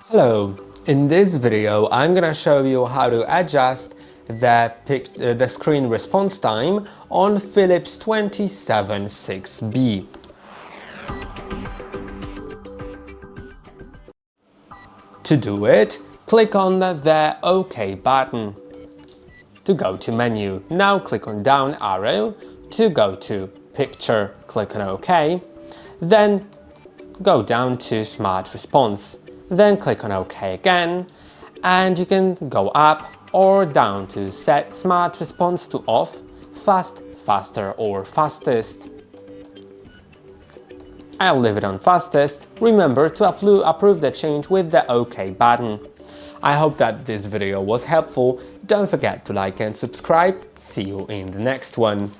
Hello, in this video I'm gonna show you how to adjust the screen response time on Philips 276B. To do it, click on the OK button to go to menu. Now click on down arrow to go to picture, click on OK, then go down to Smart Response. Then click on OK again, and you can go up or down to set Smart Response to off, fast, faster or fastest. I'll leave it on fastest. Remember to approve the change with the OK button. I hope that this video was helpful. Don't forget to like and subscribe. See you in the next one.